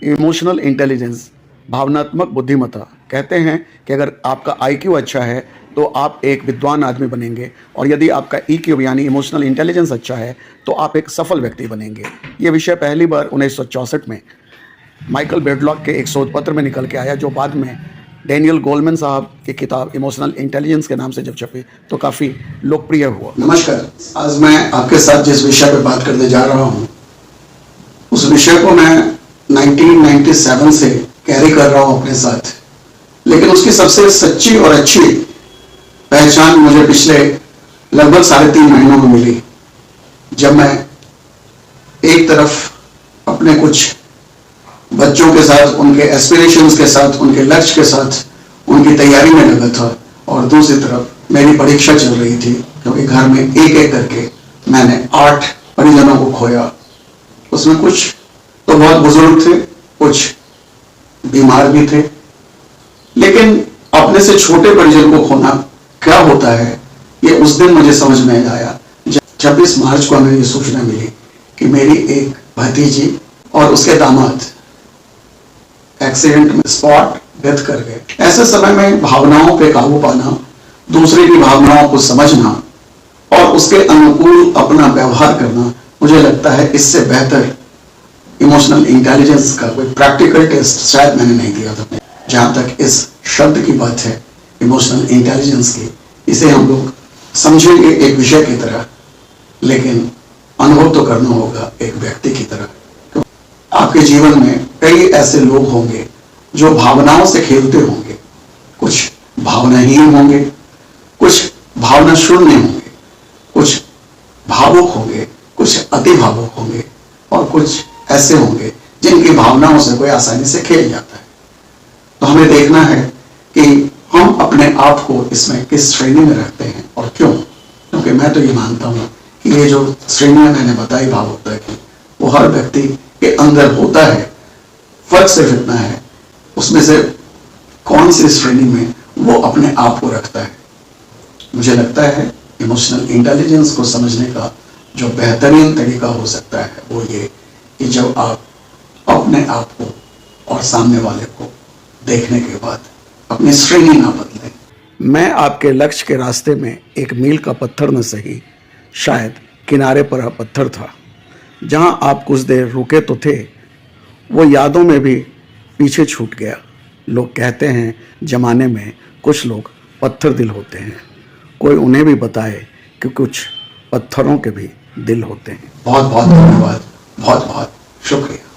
Emotional intelligence, भावनात्मक बुद्धिमत्ता। कहते हैं कि अगर आपका आईक्यू अच्छा है तो आप एक विद्वान आदमी बनेंगे, और यदि आपका ईक्यू यानी इमोशनल इंटेलिजेंस अच्छा है तो आप एक सफल व्यक्ति बनेंगे। ये विषय पहली बार 1964 में माइकल बेडलॉक के एक शोध पत्र में निकल के आया, जो बाद में डैनियल गोलमैन साहब की किताब इमोशनल इंटेलिजेंस के नाम से जब छपी तो काफ़ी लोकप्रिय हुआ। नमस्कार। आज मैं आपके साथ जिस विषय पर बात करने जा रहा हूँ उस विषय को मैं 1997 से कैरी कर रहा हूँ अपने साथ, लेकिन उसकी सबसे सच्ची और अच्छी पहचान मुझे पिछले लगभग 3.5 महीनों में मिली, जब मैं एक तरफ अपने कुछ बच्चों के साथ, उनके एस्पिरेशंस के साथ, उनके लक्ष्य के साथ उनकी तैयारी में लगा था, और दूसरी तरफ मेरी परीक्षा चल रही थी, क्योंकि घर में एक एक करके मैंने 8 परिजनों को खोया। उसमें कुछ तो बहुत बुजुर्ग थे, कुछ बीमार भी थे, लेकिन अपने से छोटे परिजन को खोना क्या होता है ये उस दिन मुझे समझ में आया, जब 26 मार्च को हमें ये सूचना मिली कि मेरी एक भतीजी और उसके दामाद एक्सीडेंट में स्पॉट डेथ कर गए। ऐसे समय में भावनाओं पे काबू पाना, दूसरे की भावनाओं को समझना और उसके अनुकूल अपना व्यवहार करना, मुझे लगता है इससे बेहतर इमोशनल इंटेलिजेंस का कोई प्रैक्टिकल टेस्ट शायद मैंने नहीं दिया था। जहां तक इस शब्द की बात है इमोशनल इंटेलिजेंस की, इसे हम लोग समझेंगे एक विषय की तरह, लेकिन अनुभव तो करना होगा एक व्यक्ति की तरह। आपके जीवन में कई ऐसे लोग होंगे जो भावनाओं से खेलते होंगे, कुछ भावनाहीन होंगे, कुछ भावना शून्य होंगे, कुछ भावुक होंगे, कुछ अति भावुक होंगे, और कुछ ऐसे होंगे जिनकी भावनाओं से कोई आसानी से खेल जाता है। तो हमें देखना है कि हम अपने आप को इसमें किस श्रेणी में रखते हैं और क्यों। क्योंकि मैं तो ये मानता हूं कि ये जो श्रेणियां मैंने बताई भावुकता की, वो हर व्यक्ति के अंदर होता है। फर्क सिर्फ इतना है उसमें से कौन सी श्रेणी में वो अपने आप को रखता है। मुझे लगता है इमोशनल इंटेलिजेंस को समझने का जो बेहतरीन तरीका हो सकता है वो ये कि जब आप अपने आप को और सामने वाले को देखने के बाद अपनी श्रेणी ना बदलें। मैं आपके लक्ष्य के रास्ते में एक मील का पत्थर न सही, शायद किनारे पर पत्थर था। जहां आप कुछ देर रुके तो थे, वो यादों में भी पीछे छूट गया। लोग कहते हैं जमाने में कुछ लोग पत्थर दिल होते हैं, कोई उन्हें भी बताए कि कुछ पत्थरों के भी दिल होते हैं। बहुत बहुत धन्यवाद, बहुत बहुत शुक्रिया।